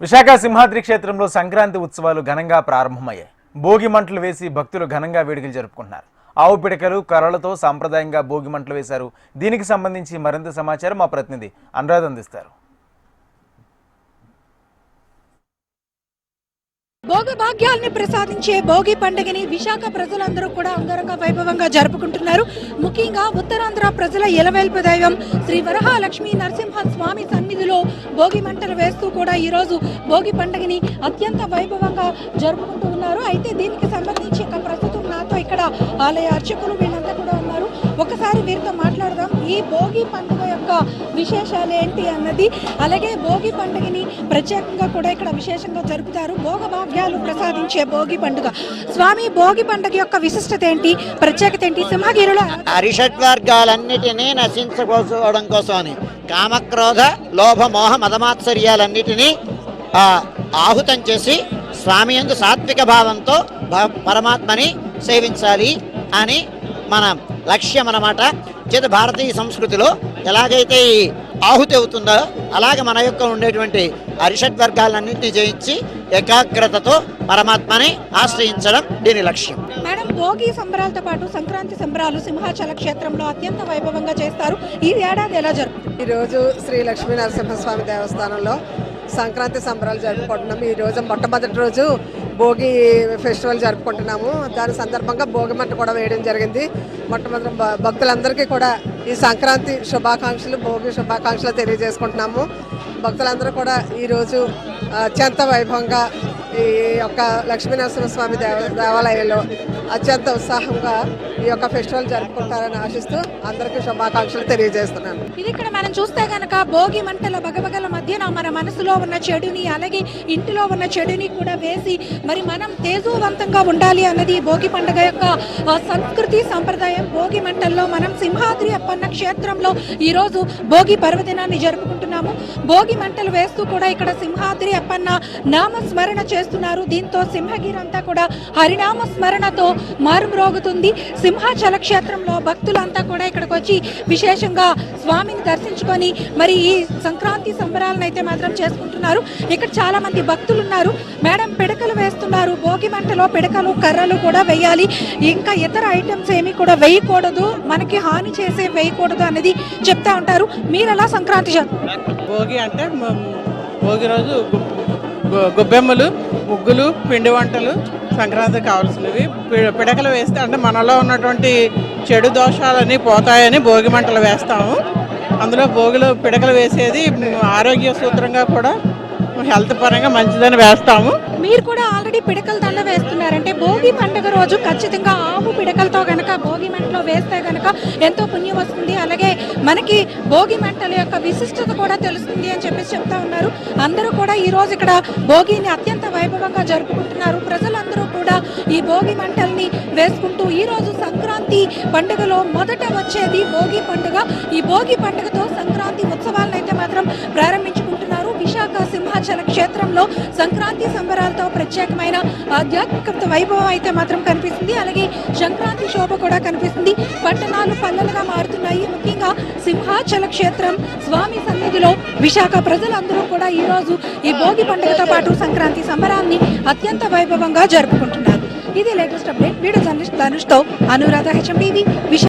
విశాఖ సింహాద్రి క్షేత్రంలో సంక్రాంతి ఉత్సవాలు ఘనంగా ప్రారంభమయ్యాయి. భోగి మంటలు వేసి భక్తులు ఘనంగా వేడుకలు జరుపుకుంటున్నారు. ఆవు పిడకలు కర్రలతో సాంప్రదాయంగా భోగి మంటలు వేశారు. దీనికి సంబంధించి మరింత సమాచారం మా ప్రతినిధి అనురాధ్ అందిస్తారు. భోగ భాగ్యాల్ని ప్రసాదించే భోగి పండుగని విశాఖ ప్రజలందరూ కూడా అంగరంగ వైభవంగా జరుపుకుంటున్నారు. ముఖ్యంగా ఉత్తరాంధ్ర ప్రజల ఇలవేల్పు దైవం శ్రీ వరహాలక్ష్మీ నరసింహ స్వామి సన్నిధిలో భోగి మంటలు వేస్తూ కూడా ఈరోజు భోగి పండుగని అత్యంత వైభవంగా జరుపుకుంటూ ఉన్నారు. అయితే దీనికి సంబంధించి ప్రస్తుతం నాతో ఇక్కడ ఆలయ అర్చకులు వీళ్ళంతా కూడా ఉన్నారు. ఒకసారి వీరితో మాట్లాడదాం. ఈ భోగి పండుగ యొక్క విశేషాలు ఏంటి అన్నది, అలాగే భోగి పండుగని ప్రత్యేకంగా కూడా ఇక్కడ విశేషంగా జరుపుతారు. భోగ భాగ్యాలు ప్రసాదించే భోగి పండుగ. స్వామి, భోగి పండుగ యొక్క విశిష్టత ఏంటి, ప్రత్యేకత ఏంటి? సింహగిరిలో అరిషడ్వర్గాలన్నిటినీ నశించుకోవడం కోసమని కామక్రోధ లోభ మోహ మదమాత్సర్యాలన్నిటినీ ఆహుతం చేసి స్వామి యందు సాత్విక భావంతో పరమాత్మని సేవించాలి అని మన లక్ష్యం అన్నమాట. చేత భారతీయ సంస్కృతిలో ఎలాగైతే ఈ ఆహుతి అవుతుందో అలాగే మన యొక్క ఉండేటువంటి అరిషడ్వర్గాలన్నింటినీ జయించి ఏకాగ్రతతో పరమాత్మని ఆశ్రయించడం దీని లక్ష్యం. మేడం, భోగి సంబరాలతో పాటు సంక్రాంతి సంబరాలు సింహాచల క్షేత్రంలో అత్యంత వైభవంగా చేస్తారు. ఈ ఏడాది ఎలా జరుగుతుంది? ఈరోజు శ్రీ లక్ష్మీ నరసింహస్వామి దేవస్థానంలో సంక్రాంతి సంబరాలు జరుపుకుంటున్నాము. ఈరోజు మొట్టమొదటి రోజు భోగి ఫెస్టివల్ జరుపుకుంటున్నాము. దాని సందర్భంగా భోగి మంట కూడా వేయడం జరిగింది. మొట్టమొదటి భక్తులందరికీ కూడా ఈ సంక్రాంతి శుభాకాంక్షలు, భోగి శుభాకాంక్షలు తెలియజేసుకుంటున్నాము. భక్తులందరూ కూడా ఈరోజు అత్యంత వైభవంగా ఈ యొక్క లక్ష్మీ నరసింహస్వామి దేవాలయంలో అత్యంత ఉత్సాహంగా ఈ యొక్క ఫెస్టివల్ జరుపుకుంటారని ఆశిస్తూ అందరికీ శుభాకాంక్షలు తెలియజేస్తున్నాను. ఇది ఇక్కడ మనం చూస్తే కనుక భోగి మంటల బగబగల మధ్యన మన మనసులో ఉన్న చెడుని, అలాగే ఇంటిలో ఉన్న చెడుని కూడా వేసి మరి మనం తేజోవంతంగా ఉండాలి అన్నది భోగి పండుగ యొక్క సంస్కృతి సంప్రదాయం. భోగి మంటల్లో మనం సింహాద్రి అప్పన్న క్షేత్రంలో ఈరోజు భోగి పర్వదినాన్ని జరుపుకుంటున్నాము. భోగి మంటలు వేస్తూ కూడా ఇక్కడ సింహాద్రి అప్పన్న నామస్మరణ చేస్తున్నారు. దీంతో సింహగిరి అంతా కూడా హరినామ స్మరణతో మారుమ్రోగుతుంది. సింహాచల క్షేత్రంలో భక్తులంతా కూడా ఇక్కడికి వచ్చి విశేషంగా స్వామిని దర్శించుకొని మరి ఈ సంక్రాంతి సంబరాలను అయితే మాత్రం చేసుకుంటున్నారు. ఇక్కడ చాలా మంది భక్తులు ఉన్నారు. మేడం, పిడకలు వేస్తున్నారు. భోగి మంటలో పిడకలు కర్రలు కూడా వేయాలి. ఇంకా ఇతర ఐటమ్స్ ఏమి కూడా వేయకూడదు, మనకి హాని చేసే వేయకూడదు అనేది చెప్తా ఉంటారు. మీరు ఎలా సంక్రాంతి భోగి అంటే భోగి రోజు గొబ్బెమ్మలు, ముగ్గులు, పిండి వంటలు సంక్రాంతికి కావాల్సినవి. పిడకలు వేస్తే అంటే మనలో ఉన్నటువంటి చెడు దోషాలన్నీ పోతాయని భోగి మంటలు వేస్తాము. అందులో భోగిలో పిడకలు వేసేది ఆరోగ్య సూత్రంగా కూడా హెల్త్ పరంగా మంచిదని వేస్తాము. మీరు కూడా ఆల్రెడీ పిడకల దండ వేస్తున్నారంటే భోగి పండుగ రోజు ఖచ్చితంగా ఆవు పిడకలతో గనక భోగి మంటలో వేస్తే గనక ఎంతో పుణ్యం వస్తుంది. అలాగే మనకి భోగి మంటల యొక్క విశిష్టత కూడా తెలుస్తుంది అని చెప్పేసి చెప్తా ఉన్నారు. అందరూ కూడా ఈ రోజు ఇక్కడ భోగిని అత్యంత వైభవంగా జరుపుకుంటున్నారు. ప్రజలందరూ కూడా ఈ భోగి మంటల్ని వేసుకుంటూ ఈ రోజు సంక్రాంతి పండుగలో మొదట వచ్చేది భోగి పండుగ. ఈ భోగి పండుగతో సంక్రాంతి ఉత్సవాలను అయితే మాత్రం ప్రారంభించుకుంటున్నారు. విశాఖ సింహాచల క్షేత్రంలో సంక్రాంతి సంబరాలతో ప్రత్యేకమైన ఆధ్యాత్మిక వైభవం అయితే మాత్రం కనిపిస్తుంది. అలాగే సంక్రాంతి శోభ కూడా కనిపిస్తుంది. పట్టణాలు పల్లెలుగా మారుతున్నాయి. ముఖ్యంగా సింహాచల క్షేత్రం స్వామి సన్నిధిలో విశాఖ ప్రజలందరూ కూడా ఈ రోజు ఈ భోగి పండుగతో పాటు సంక్రాంతి సంబరాన్ని అత్యంత వైభవంగా జరుపుకుంటున్నారు. ఇది లేటెస్ట్ అప్డేట్. వీడియో జర్నలిస్ట్ ధనుష్తో అనురాధ, HMTV.